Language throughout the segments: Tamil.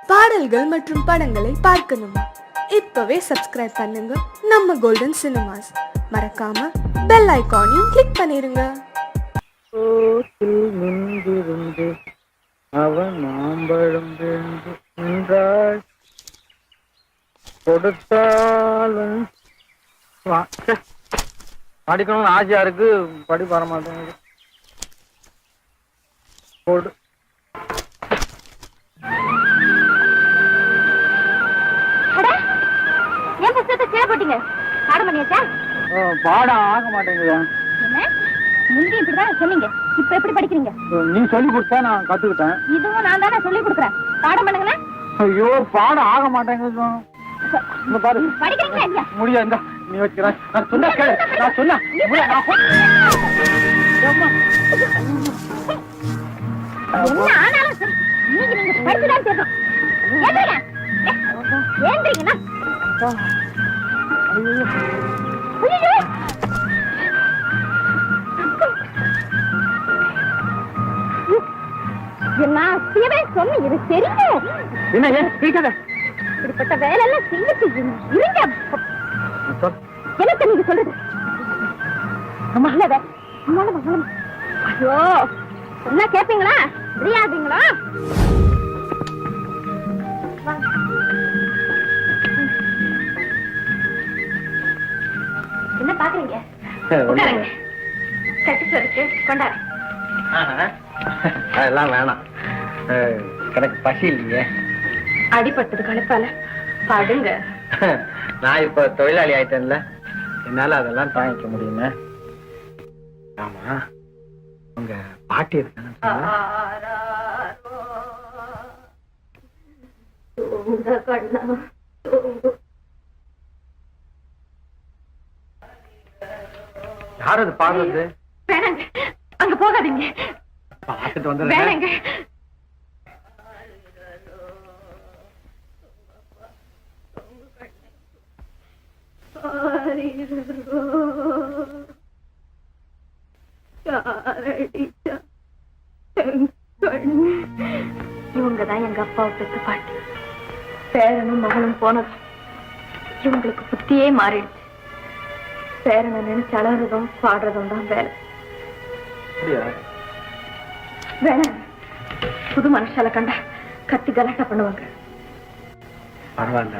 பாடல்கள் மற்றும் படங்களை பார்க்கணுமா? இப்பவே சப்ஸ்கிரைப் பண்ணுங்க நம்ம கோல்டன் சினிமாஸ். மறக்காம பெல் ஐகானையும் கிளிக் பண்ணிருங்க. நின்றிருந்து அவன் மாம்பழம் என்றாள் கொடுத்தாலும் படிக்கணும்னு ஆசையா இருக்கு, படி வர மாட்டேங்குது. பாடம் ஆக மாட்டேங்குதா? முந்தி இப்படிதான் சொன்னீங்க, இப்ப எப்படி படிக்கிறீங்க? நீ சொல்லி கொடுத்தா நான் கத்துக்கிட்டேன். இதுவும் நான் தானே சொல்லி கொடுக்குறேன். பாடம் பண்ணுங்களேன். ஐயோ பாடம் ஆக மாட்டேங்குது. படிக்கிறீங்களா? முடியாது, நீ வச்சுக்கிறேன். நான் சொன்ன கேளு, நான் சொன்ன என்ன ஆனாலும் சரி, நீங்க படிச்சுதான் பேசணும். ஏந்திரீங்கன்னா சொன்ன இது தெரியுங்க. என்ன ஏன் கேட்காத? இப்படிப்பட்ட வேலை எல்லாம் செய்யிட்டு இருங்க. எனக்கு நீங்க சொல்றது ஐயோ என்ன கேப்பீங்களா? தெரியாதீங்களா? என்ன பாக்குறீங்க? உட்காருங்க. கட்டிச்சு இருக்கு, கொண்டாரு. அதெல்லாம் வேணாம், எனக்கு பசி இல்லையே. அடிபட்டது களைப்பால பாடுங்க. நான் இப்ப தொழிலாளி ஆயிட்டேன்ல, என்னால அதெல்லாம் தாங்கிக்க முடியுமே. ஆமா, உங்க பாட்டி இருக்காங்க. யார் அது பாடுறது? வேணாங்க, அங்க போகாதீங்க. பார்த்துட்டு வந்து வேணாங்க. இவங்கதான் எங்க அப்பாவை பெற்ற பாட்டி. பேரனும் மகனும் போனதும் இவங்களுக்கு புத்தியே மாறிடுச்சு. பேரனை நினைச்சு அழறதும் பாடுறதும் தான் வேலை. வேணாம், புது மனுஷால கண்டா கத்தி கலாட்டா பண்ணுவாங்க. பரவாயில்ல.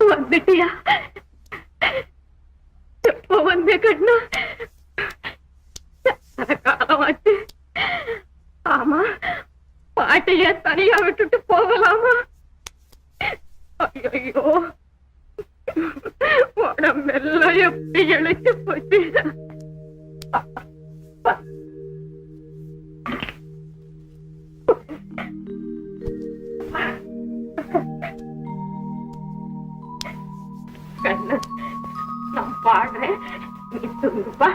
வந்துட்டியா? எப்போ வந்தே கண்ணா? காலமாச்சு. ஆமா, பாட்டைய தனியா விட்டுட்டு போகலாமா? ஐயோ, உடம்பெல்லாம் எப்படி இழைச்சு போச்சு. நான் பாடுறேன், நீ தூங்குப்பா.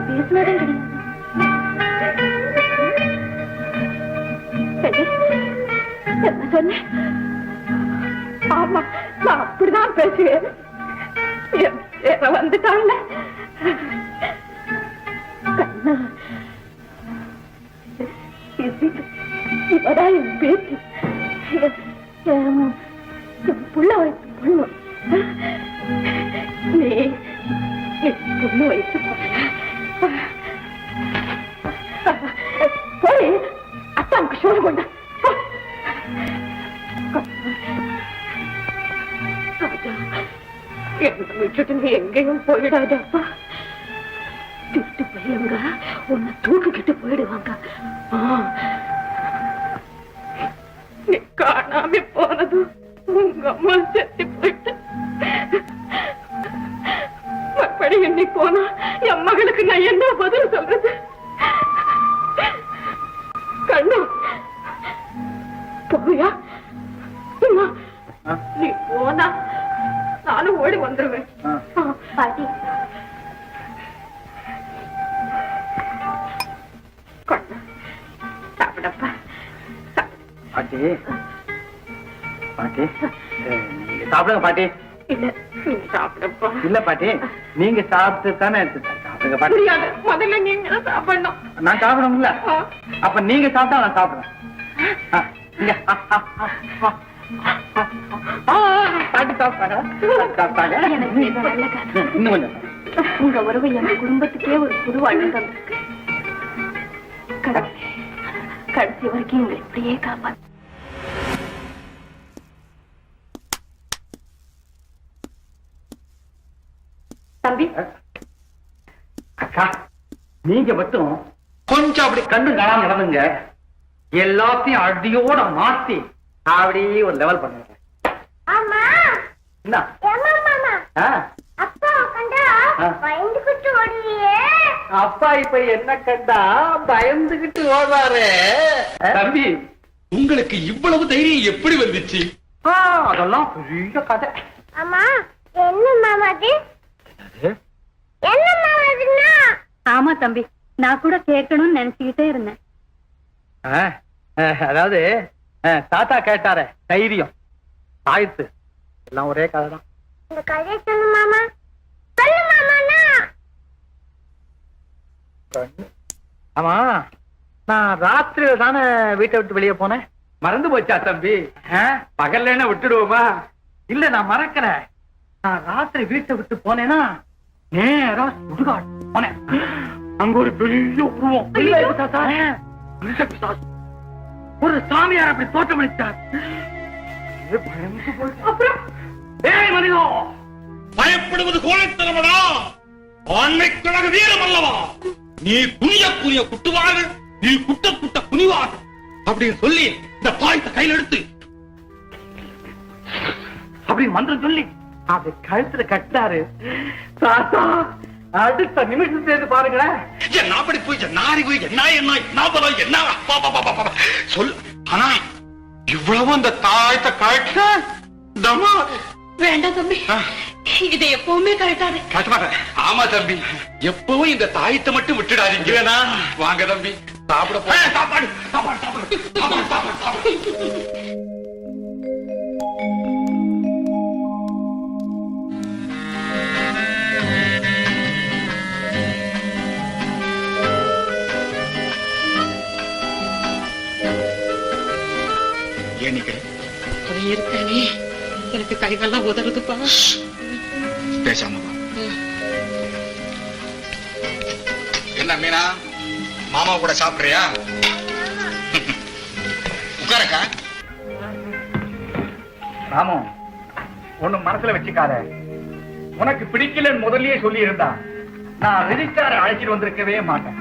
பேசினதும் கிடையாது. என்ன சொன்ன? ஆமா, நான் அப்படிதான் பேசுவேன். வந்துட்டான்ல கண்ணா, இவதான் என் பேச்சு. புள்ள வயசு பொண்ணு. நீ பொண்ணு வயசு போய் அத்தாவுக்கு சோறு கொண்டா. என்ன விட்டுட்டு நீ எங்கேயும் போயிடாதப்பா. திட்டு பையங்க உன்னை தூக்கிக்கிட்டு போயிடுவாங்க. நீ காணாம போனதும் உங்க அம்மா செத்து போயிட்டு மறுபடியும் நீ போனா என் மகளுக்கு நான் என்ன பதில் சொல்றது? கண்ணு போயா? நீ போனா நானும் ஓடி வந்துருவேன். பாட்டி சாப்பிடப்பா. பாட்டி பாட்டி நீங்க சாப்பிடுங்க பாட்டி. இல்ல நீ சாப்பிடப்பா. இல்ல பாட்டி, நீங்க சாப்பிட்டு தானே சாப்பிடுங்க பாட்டி. முடியாது, முதல்ல நீங்க சாப்பிடணும். நான் சாப்பிடணும்ல, அப்ப நீங்க சாப்பிட்டா நான் சாப்பிடுறேன். பாட்டி சாப்பிட்டாங்க. இன்னும் கொஞ்சம். உங்க உறவு எங்க குடும்பத்துக்கே ஒரு புது வாழ்வு தந்திருக்கு. கடைசி வரைக்கும் எங்களை இப்படியே காப்பாத்து. தம்பி, அக்கா நீங்க மட்டும் கொஞ்சம் அப்படி கண்ணு காணாம நடந்துங்க. எல்லாத்தையும் அடியோட மாத்தி அப்படியே ஒரு லெவல் பண்ணுங்க. என்ன? அப்பா இப்ப என்ன கண்டா பயந்துகிட்டு ஓடுறாரு. தம்பி, உங்களுக்கு இவ்வளவு தைரியம் எப்படி வந்துச்சு? அதெல்லாம் பெரிய கதை. ஆமா தம்பி, நான் கூட கேட்கணும்னு நினைச்சுக்கிட்டே இருந்தேன். அதாவது தாத்தா கேட்டாரே தைரியம் ஆயத்து எல்லாம் ஒரே கதை தான். இந்த கதையை சொல்லு மாமா. சொல்லு மாமா. ஆமா, நான் ராத்திரியில தானே வீட்டை விட்டு வெளியே போனேன். மறந்து போச்சா தம்பி? பகல்ல விட்டுடுவோமா? இல்ல நான் மறக்கிறேன். நான் ராத்திரி வீட்டை விட்டு போனேன்னா நேரா சுடுகாடு போனேன். அங்க ஒரு பெரிய உருவம். ஒரு சாமியார் அப்படி தோற்றமளித்தார். அப்புறம் மனிதம் பயப்படுவது கோழைத்தனமடா, ஆண்மைக்கழக வீரம் அல்லவா? நீ குனிய குனிய குட்டுவாரு, நீ குட்ட குட்ட குனிவாரு அப்படின்னு சொல்லி இந்த பாயத்தை கையில் எடுத்து அப்படின்னு மந்திரம் சொல்லி அப்படி கழுத்துல கட்டாரு. தாத்தா அடுத்த நிமிஷம் சேர்ந்து பாருங்களேன். என்ன படிப்பு, என்ன அறிவு, என்ன என்ன என்ன பலம், என்ன சொல். ஆனா இவ்வளவு அந்த தாயத்தை கழட்ட வேண்டாம் தம்பி, இதை எப்பவுமே கழட்டாரு. கட்ட மாட்டேன். ஆமா தம்பி, எப்பவும் இந்த தாயத்தை மட்டும் விட்டுடாதீங்க. வாங்க தம்பி, சாப்பிட போ. சாப்பாடு சாப்பாடு சாப்பாடு சாப்பாடு சாப்பாடு. இருக்கானே எனக்கு கைகள்லாம் உதறுதுப்பா. பேசாம என்ன மீனா, மாமா கூட சாப்பிடுறியா? உட்காரக்கா. ராமு, ஒண்ணும் மனசுல வச்சுக்காத. உனக்கு பிடிக்கலன்னு முதல்லயே சொல்லி இருந்தா நான் ரெஜிஸ்டாரை அழைச்சிட்டு வந்திருக்கவே மாட்டேன்.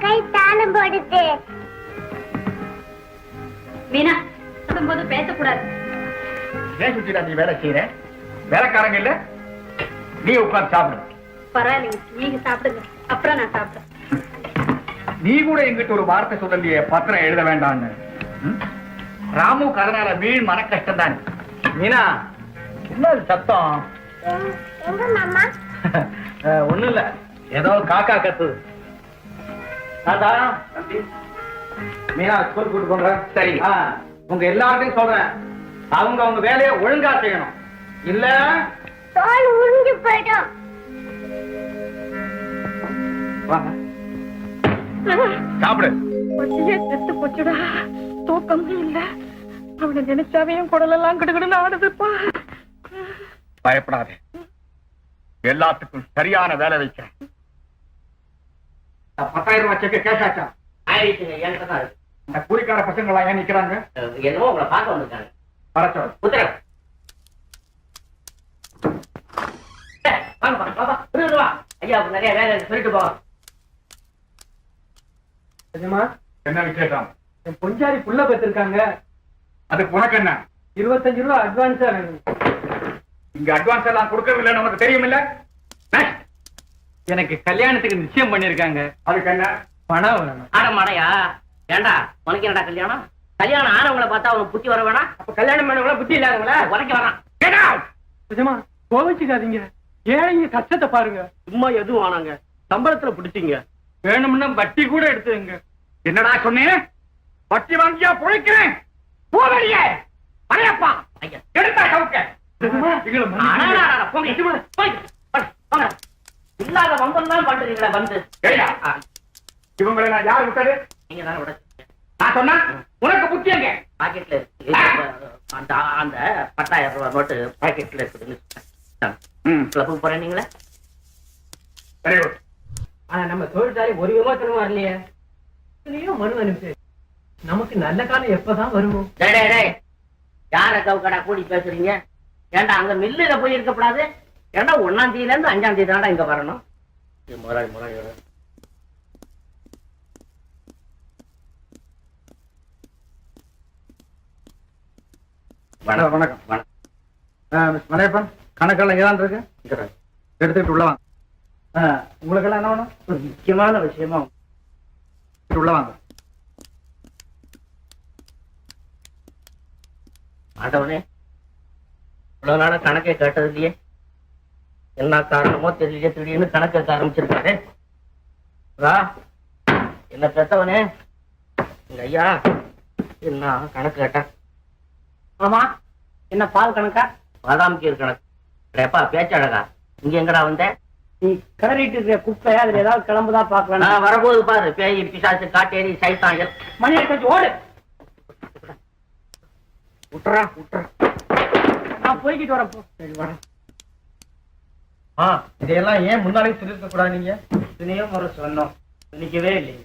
கை தாளம் போடுது. மீனா, போது பேசக்கூடாது. ஏன் சுத்திடா நீ வேலை செய்யற? வேலைக்காரங்க இல்ல, நீ உட்கார்ந்து சாப்பிடு. பரவாயில்லைங்க, நீங்க சாப்பிடுங்க, அப்புறம் நான் சாப்பிடுறேன். நீ கூட எங்கிட்ட ஒரு வார்த்தை சொல்லலையே பத்திரம் எழுத வேண்டாம்னு. ராமுக்கு அதனால வீண் மன கஷ்டம் தான். மீனா, என்ன சத்தம்? எங்க மாமா? ஒண்ணும் இல்ல, ஏதோ காக்கா கத்துது. தாத்தா, மீனா ஸ்கூல் கூட்டு போங்க. சரி, உங்க எல்லார்ட்டையும் சொல்றேன், அவங்க அவங்க வேலையை ஒழுங்கா செய்யணும். இல்ல தோல் உறிஞ்சு போயிடும். வாங்க சாப்பிடு. செத்து போச்சுடா, தூக்கம் இல்ல. அவனை நினைச்சாவே என் குடலெல்லாம் கிடுகிடுன்னு ஆடுதுப்பா. பயப்படாதே, எல்லாத்துக்கும் சரியான வேலை வைக்கிறேன். 10,000 ரூபாய் செக்கு கேஷ் ஆச்சா? இந்த கூலிக்கார பசங்க எல்லாம் ஏன் நிக்கிறாங்க? என்னமோ உங்களை பார்க்க வந்திருக்காங்க. பரச்சோம் உத்தரவு. வா ஐயா, நிறைய வேலை சொல்லிட்டு போவோம். என்ன விசேஷம்? என் பொஞ்சாரி புள்ள பெற்றிருக்காங்க. அதுக்கு உனக்கு என்ன? 25 ரூபாய் அட்வான்ஸா வேணும். இங்க அட்வான்ஸ் எல்லாம் கொடுக்கறதில்லைன்னு உனக்கு தெரியும் இல்ல? எனக்கு கல்யாணத்துக்கு நிச்சயம் பண்ணிருக்காங்க. அதுக்கு என்ன பணம் வேணும்? ஆட மாடையா? ஏண்டா உனக்கு என்னடா கல்யாணம்? கல்யாணம் ஆனவங்களை பார்த்தா அவனுக்கு புத்தி வர வேணாம்? அப்ப கல்யாணம் பண்ணவங்கள புத்தி இல்லாதவங்கள உனக்கு வரான். நிஜமா கோவிச்சுக்காதீங்க. ஏழைங்க கஷ்டத்தை பாருங்க. சும்மா எதுவும் ஆனாங்க, சம்பளத்துல பிடிச்சிங்க. வேணும்னா வட்டி கூட எடுத்துங்க. என்னடா சொன்னீங்க? வட்டி வாங்கியா பொழைக்கிறேன். போவடியே அரையப்பா ஐயா எடுத்தா கவுக்க. இல்லாத வம்பம் தான் பண்றீங்களா? வந்து இவங்களை நான் யார் விட்டது? நீங்க தானே விட. நான் சொன்னா உனக்கு புத்தி எங்க? பாக்கெட்ல இருக்கு. அந்த 10,000 ரூபாய் நோட்டு பாக்கெட்ல இருக்குதுன்னு கிளப்புக்கு போறீங்களா? Very good. ஆனா நம்ம தொழிற்சாலை ஒரு விமர்சனமா இல்லையே. மனு அனுப்பி நமக்கு நல்ல காலம் எப்பதான் வருமோ? யார கவுக்கடா கூடி பேசுறீங்க? ஏண்டா அங்க மில்லுல போய் இருக்கப்படாது? ஏண்டா 1ஆம் தேதியில இருந்து 5ஆம் தேதி தாண்டா இங்க வரணும். முதலாளி வணக்கம் வணக்கம் வணக்கம். மலையப்பன், கணக்கெல்லாம் ஏதான் இருக்கு, எடுத்துக்கிட்டு உள்ள வாங்க. உங்களுக்கெல்லாம் என்ன வேணும்? ஒரு முக்கியமான விஷயமா உள்ள வாங்க. ஆண்டவனே, இவ்வளவு நாள கணக்கை கேட்டது இல்லையே, என்ன காரணமோ தெரியல, திடீர்னு கணக்கு கேட்க ஆரம்பிச்சிருக்காரு. என்ன பெத்தவனே, எங்க ஐயா என்ன கணக்கு கேட்டா? ஆமா, என்ன பால் கணக்கா? பாதாம் கீர் கணக்கு. எப்பா பேச்சழகா, இங்க எங்கடா வந்த? நீ கலரிட்டு இருக்கிற குப்பை அதுல ஏதாவது கிளம்புதான் பாக்கலாம். நான் வரபோது பாரு, பேய் பிசாசு காட்டேரி சைத்தாங்கல். மணி கொஞ்சம் ஓடு. விட்டுறா. நான் போய்கிட்டு வரப்போ. வரேன். இதையெல்லாம் ஏன் முன்னாலே சொல்லிருக்க கூடாது? நீங்க இத்தனையும் முறை சொன்னோம், நினைக்கவே இல்லைங்க.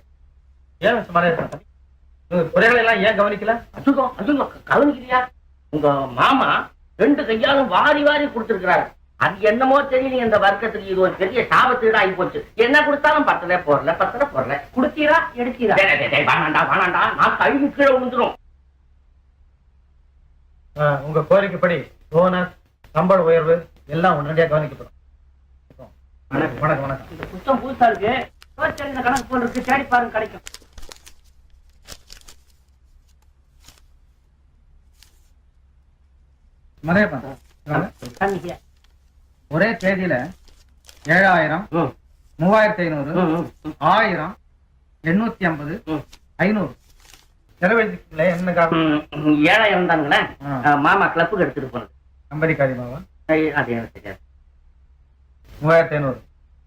ஏன் மலையப்பன் குறைகளை எல்லாம் ஏன் கவனிக்கல? அதுங்க கவனிக்கலையா? உங்க மாமா 2 கையாலும் வாரி வாரி கொடுத்திருக்கிறாரு. அது என்னமோ தெரியல, இந்த வர்க்கத்துக்கு இது ஒரு பெரிய சாபத்தீடு ஆகி போச்சு. என்ன கொடுத்தாலும் பத்தல போறல. குடுத்தீரா எடுத்தீரா? வேணாண்டா, நான் கழுவி கீழே விழுந்துரும். உங்க கோரிக்கைப்படி போனஸ், சம்பள உயர்வு எல்லாம் உடனடியாக கவனிக்கப்படும். வணக்கம் வணக்கம் வணக்கம். இந்த புத்தம் புதுசா இருக்கு, இந்த கணக்கு போல இருக்கு, தேடி பாருங்க கிடைக்கும். மலையப்பன், ஒரே தேதியில 7,000, 3,500, 1000, 850, 500 செலவழிக்கல. என்ன காரணம்? 7,000 தானுங்களே மாமா கிளப்புக்கு எடுத்துட்டு போனது. கம்பெனி காரியமாவா? அது எனக்கு தெரியாது. 3,500.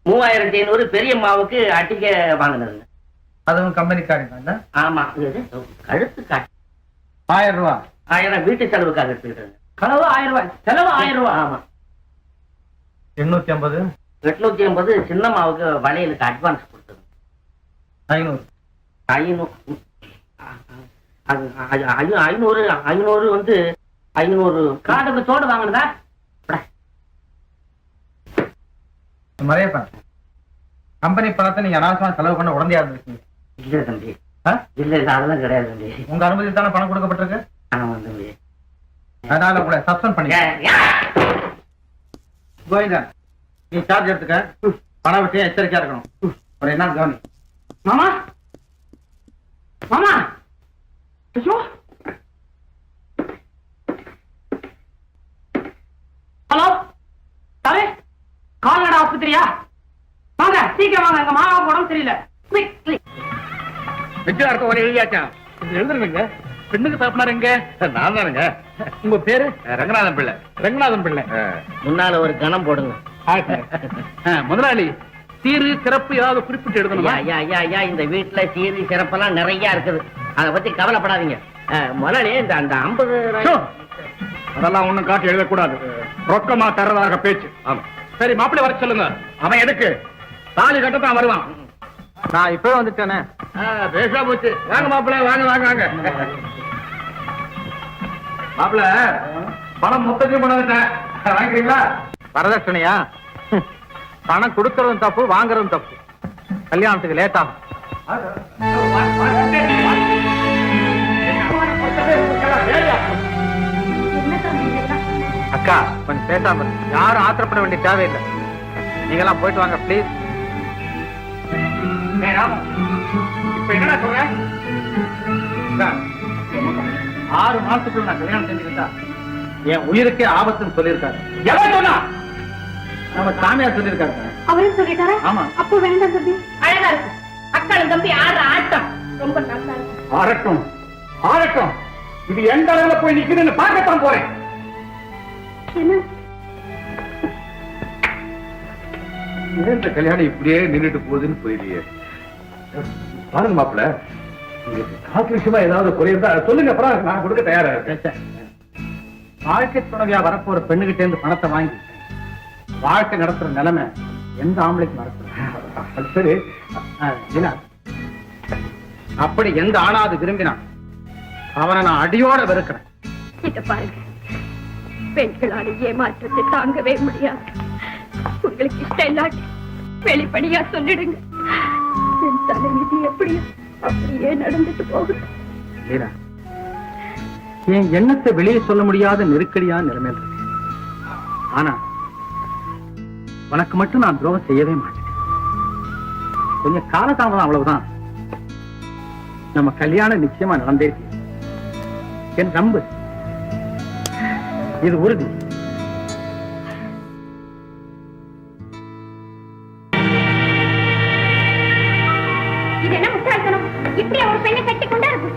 3,500 பெரியம்மாவுக்கு அட்டிக்கை வாங்கினதுங்க. அதுவும் கம்பெனி காரியம் தான். ஆமா, கழுத்து காட்டு. 1000 ரூபாய். 1000 வீட்டு செலவுக்காக எடுத்துக்கிட்டு. கனவு 1000 ரூபாய், செலவு 1000 ரூபாய். ஆமா. 850, 850 சின்னம்மாவுக்கு வளையலுக்கு அட்வான்ஸ் கொடுத்தது. 500. 500 வந்து 500 காதுக்கு தோடு வாங்கினதா? மலையப்பன், கம்பெனி பணத்தை நீங்க அனாவசியமா செலவு பண்ண உடனே இருந்திருக்கீங்க. இல்ல தம்பி, இல்ல அதெல்லாம் கிடையாது தம்பி. உங்க அனுமதி தானே பணம் கொடுக்கப்பட்டிருக்கு. ஆமா தம்பி. அதனால உங்களை சஸ்பெண்ட் பண்ணி கோவிந்தா, நீ சார்ஜ் எடுத்துக்க. பண விஷயம் எச்சரிக்கையா இருக்கணும். ஒரு என்ன கவனி. மாமா ஐயோ, ஆஸ்பத்திரியா? வாங்க சீக்கிரம் வாங்க, எங்க மாமாவுக்கு உடம்பு சரியில்லை. நிச்சயதார்த்தம் ஒரு எழுதியாச்சா? எழுதுறீங்க. பெண்ணுக்கு தரப்பினார் எங்க? நான் தானுங்க. உங்க பேரு? ரங்கநாதன் பிள்ளை. ரங்கநாதன் பிள்ளை. முன்னால ஒரு கணம் போடுங்க. முதலாளி, சீரு சிறப்பு ஏதாவது குறிப்பிட்டு எழுதணுமா? ஐயா ஐயா ஐயா, இந்த வீட்டுல சீரு சிறப்பெல்லாம் நிறைய இருக்குது, அதை பத்தி கவலைப்படாதீங்க. முதலாளி, இந்த அந்த 50 அதெல்லாம் ஒண்ணும் காட்டி எழுதக்கூடாது. ரொக்கமா தரதாக பேச்சு. ஆமா. சரி, மாப்பிள்ளை வர சொல்லுங்க. அவன் எதுக்கு? தாலி கட்டத்தான் வருவான். நான் இப்ப வந்துட்டேனே. பேசா போச்சு. வாங்க மாப்பிள்ளை, வாங்க வாங்க வாங்க. மாப்பிள்ளை, பணம் மொத்தத்தையும் கொண்டு வந்துட்டேன். வாங்கிக்கிறீங்களா? வரதட்சணையா? பணம் கொடுக்கறதும் தப்பு, வாங்குறதும் தப்பு. கல்யாணத்துக்கு லேட் ஆகும். அக்கா, கொஞ்சம் பேசாம இரு. யாரும் ஆத்திரப்பட வேண்டிய தேவையில்லை. நீங்களாம் போயிட்டு வாங்க பிளீஸ். இப்ப என்னடா சொல்றேன்? 6 மாசத்துக்குள்ள நான் கல்யாணம் செஞ்சுக்கிட்டா என் உயிருக்கே ஆபத்துன்னு சொல்லியிருக்காரு. எவன் சொன்னா? நம்ம சாமியார் சொல்லியிருக்காரு. அவரே சொல்லிட்டாரா? ஆமா. அப்போ வேண்டாம் தம்பி. அழகா இருக்கு. அக்காளும் தம்பி ஆடுற ஆட்டம் ரொம்ப நல்லா இருக்கு. ஆரட்டும் ஆரட்டும். இது எந்த அளவுல போய் நிக்குதுன்னு பார்க்கத்தான் போறேன். என்ன இந்த கல்யாணம் இப்படியே நின்றுட்டு போகுதுன்னு புரியலையே. பாருங்க மாப்பிள்ள, காசு விஷயமா ஏதாவது குறைந்தா சொல்லுங்க, அப்புறம் நான் கொடுக்க தயாரா இருக்கேன். வாழ்க்கை துணைவியா வரப்போற பெண்ணுகிட்ட இருந்து பணத்தை வாங்கி வாழ்க்கை நடத்துற நிலைமை எந்த ஆம்பளைக்கு நடத்துற? சரி, அப்படி எந்த ஆணாவது விரும்பினான் அவனை நான் அடியோட வெறுக்கிறேன். இத பாருங்க, பெண்களால் ஏமாற்றத்தை தாங்கவே முடியாது. உங்களுக்கு இஷ்டம் இல்லாட்டி வெளிப்படையா சொல்லிடுங்க. என் தலைவிதி எப்படியோ அப்படியே நடந்துட்டு போகுது. லீலா, என் எண்ணத்தை வெளியே சொல்ல முடியாத நெருக்கடியான நிலைமையில் இருக்கு. ஆனா உனக்கு மட்டும் நான் துரோகம் செய்யவே மாட்டேன். கொஞ்சம் காலதாமதம், அவ்வளவுதான். நம்ம கல்யாணம் நிச்சயமா நடந்தே இருக்கு. என் நம்பு, இது உறுதி. இது என்ன முட்டாள்தனம்? இப்படி ஒரு பெண்ணை கட்டி கொண்டா இருக்கு.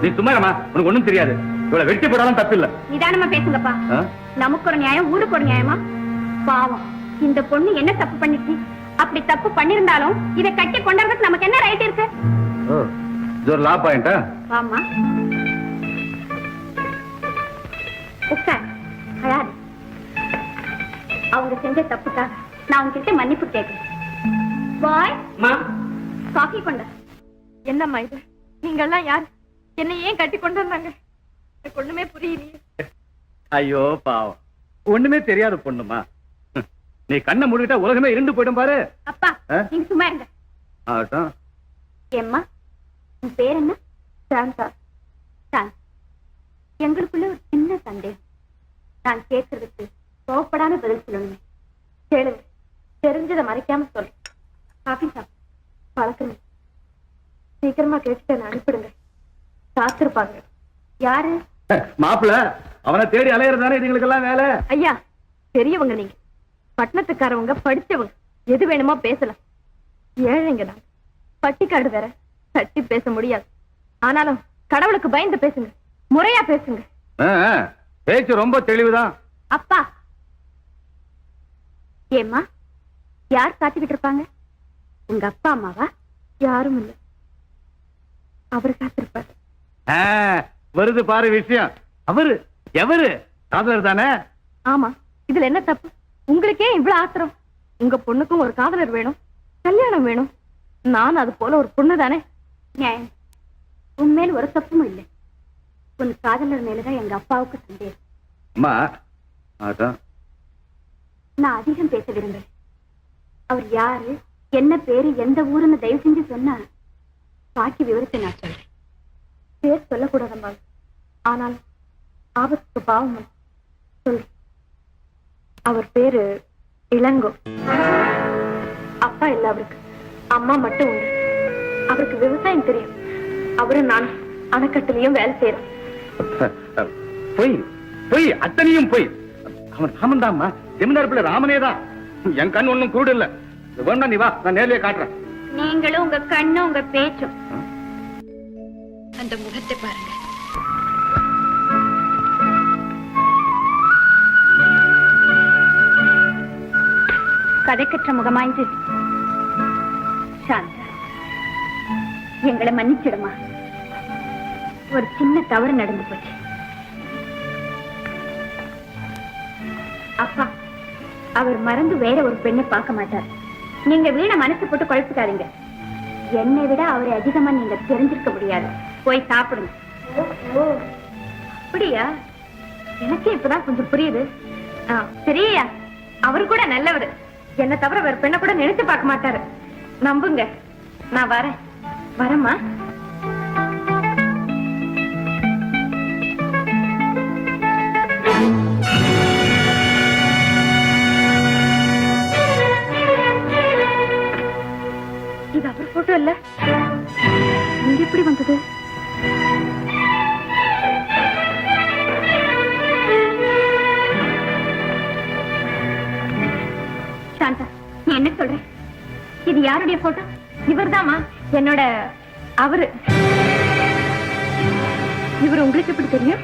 நீ சும்மாமா, உனக்கு ஒண்ணும் தெரியாது. இவ்வளவு வெட்டி போடாலும் தப்பு இல்ல. நிதானமா பேசுங்கப்பா. நமக்கு ஒரு நியாயம், ஊருக்கு ஒரு நியாயமா? பாவம், இந்த பொண்ணு என்ன தப்பு பண்ணிச்சு? அப்படி தப்பு பண்ணிருந்தாலும் இதை கட்டி கொண்டாடுறதுக்கு நமக்கு என்ன ரைட் இருக்கு? இது ஒரு லா பாயிண்டா? ஆமா. உட்கார், அழாது. அவங்க செஞ்ச தப்புக்காக நான் உங்ககிட்ட மன்னிப்பு கேட்கிறேன். பாய், காஃபி கொண்ட. என்னம்மா இது? நீங்கெல்லாம் யார்? என்ன ஏன் கட்டி கொண்டு வந்தாங்க? எனக்கு ஒண்ணுமே புரியலையே. ஐயோ பாவம், ஒண்ணுமே தெரியாத பொண்ணுமா. நீ கண்ணை மூடிட்டா உலகமே இருண்டு போயிடும் பாரு. அப்பா, நீங்க சும்மா இருங்க. ஆகட்டும். ஏம்மா, உன் பேர் என்ன? சாந்தா. சாந்த், எங்களுக்குள்ள ஒரு சின்ன சந்தேகம். நான் கேட்கறதுக்கு கோவப்படாம பதில் சொல்லணுமே. கேளுங்க, தெரிஞ்சதை மறைக்காம சொல்றேன். காஃபி சாப்பிட்டு பழக்கணும். சீக்கிரமா கேட்டுட்டு அனுப்பிடுங்க. காத்திருப்பாங்க. யாரு? மாப்பிள்ள, அவனை தேடி அலையறதானே இதுங்களுக்கெல்லாம் வேலை. ஐயா, பெரியவங்க நீங்க, பட்டணத்துக்காரவங்க, படிச்சவங்க, எது வேணுமோ பேசலாம். ஏழைங்க தான், பட்டிக்காடு வேற, தட்டி பேச முடியாது. ஆனாலும் கடவுளுக்கு பயந்து பேசுங்க, முறையா பேசுங்க. பேச்சு ரொம்ப தெளிவுதான். அப்பா, ஏம்மா, யார் காத்துக்கிட்டு இருப்பாங்க? உங்க அப்பா அம்மாவா? யாரும் இல்ல, அவர் காத்திருப்பார். வருது பாரு விஷயம். அவரு எவரு? காதலர் தானே? ஆமா, இதுல என்ன தப்பு? உங்களுக்கே இவ்வளவு ஆத்திரம்? உங்க பொண்ணுக்கும் ஒரு காதலர் வேணும், கல்யாணம் வேணும். நான் அது போல ஒரு பொண்ணு தானே. நியாயம். உண்மையில ஒரு தப்பும் இல்லை. உன் காதலர் மேலதான் எங்க அப்பாவுக்கு சந்தேகம். அம்மா, அதான் நான் அதிகம் பேச விரும்புறேன். அவர் யாரு, என்ன பேரு, எந்த ஊருன்னு தயவு செஞ்சு சொன்னா பாக்கி விவரத்தை நான் சொல்றேன். பேர் சொல்லக்கூடாதம்மா, ஆனால் ஆபத்துக்கு பாவம் சொல்லு. அவர் பேரு இளங்கோ. அப்பா இல்ல அவருக்கு, அம்மா மட்டும் உண்டு. அவருக்கு விவசாயம் தெரியும். அவரும் நான் அணைக்கட்டுலயும் வேலை செய்யறோம். பொய் பொய், அத்தனையும் பொய். அவன் ராமன் தான்மா, ஜமீன்தார் பிள்ளை ராமனே தான். என் கண் ஒண்ணும் கூடு இல்ல. வேண்டாம், நீ வா, நான் நேர்லயே காட்டுறேன். நீங்களும் உங்க கண்ணும் உங்க பேச்சும். அந்த முகத்தை பாருங்க. கதைக்கற்ற முகமாய்ந்து சாந்தா, எங்களை மன்னிச்சிடுமா. ஒரு சின்ன தவறு நடந்து போச்சு. அப்பா அவர் மறந்து வேற ஒரு பெண்ணை பார்க்க மாட்டார். நீங்க வீண மனசு போட்டு குழப்பிக்காதீங்க. என்னை விட அவரை அதிகமா நீங்க தெரிஞ்சிருக்க முடியாது. போய் சாப்பிடுங்க. அப்படியா? எனக்கே இப்பதான் கொஞ்சம் புரியுது. சரியா? அவரு கூட நல்லவர். என்ன தவிர வேற பெண்ணை கூட நினைச்சு பார்க்க மாட்டாரு. நம்புங்க. நான் வரேம்மா. இது அவர் போட்டோ இல்ல, இங்க எப்படி வந்தது? சாந்தா, நீ என்ன சொல்ற? இது யாருடைய போட்டோ? இவர்தாமா, என்னோட அவரு. இவர் உங்களுக்கு எப்படி தெரியும்?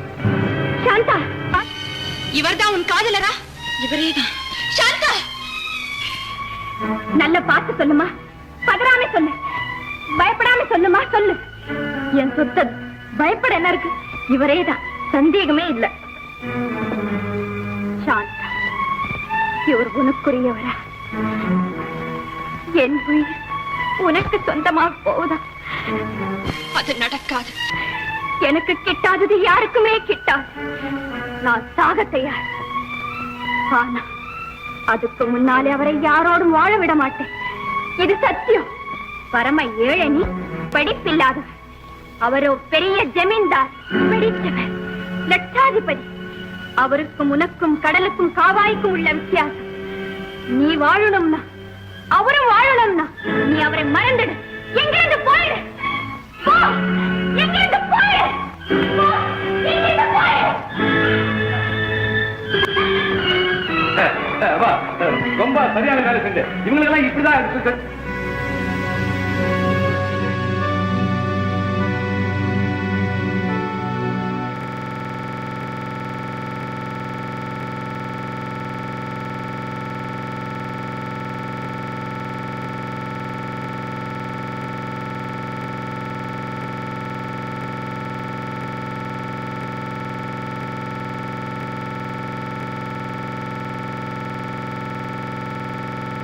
சாந்தா, இவர்தான் உன் காதலரா? இவரேதான். சாந்தா, நல்ல பார்த்து சொல்லுமா. பதறாம சொல்லு, பயப்படாம சொல்லுமா. சொல்லு. என் சொத்து பயப்பட என்ன இருக்கு? இவரேதான், சந்தேகமே இல்ல. சாந்தா, இவர் உனக்குரியவரா? என் உயிர் உனக்கு சொந்தமாக போகுதா? அது நடக்காது. எனக்கு கிட்டாதது யாருக்குமே கிட்டாது. நான் சாக தயார். ஆனா அதுக்கு முன்னாலே அவரை யாரோடும் வாழ விட மாட்டேன். இது சத்தியம். பரம ஏழை, நீ படிப்பில்லாத. அவரோ பெரிய ஜமீன்தார், படித்தவர், லட்சாதிபதி. அவருக்கும் உனக்கும் கடலுக்கும் காவாய்க்கும் உள்ள வித்தியாசம். நீ வாழணும்னா, அவரும் வாழணும்னா, நீ அவரை மறந்துடு. எங்கிருந்து போயிடு. போ, எங்கிருந்து போயிடு. போ, எங்கிருந்து போயிடு. வா, ரொம்ப சரியான வேலை செஞ்சு. இவங்களெல்லாம் இப்படிதான்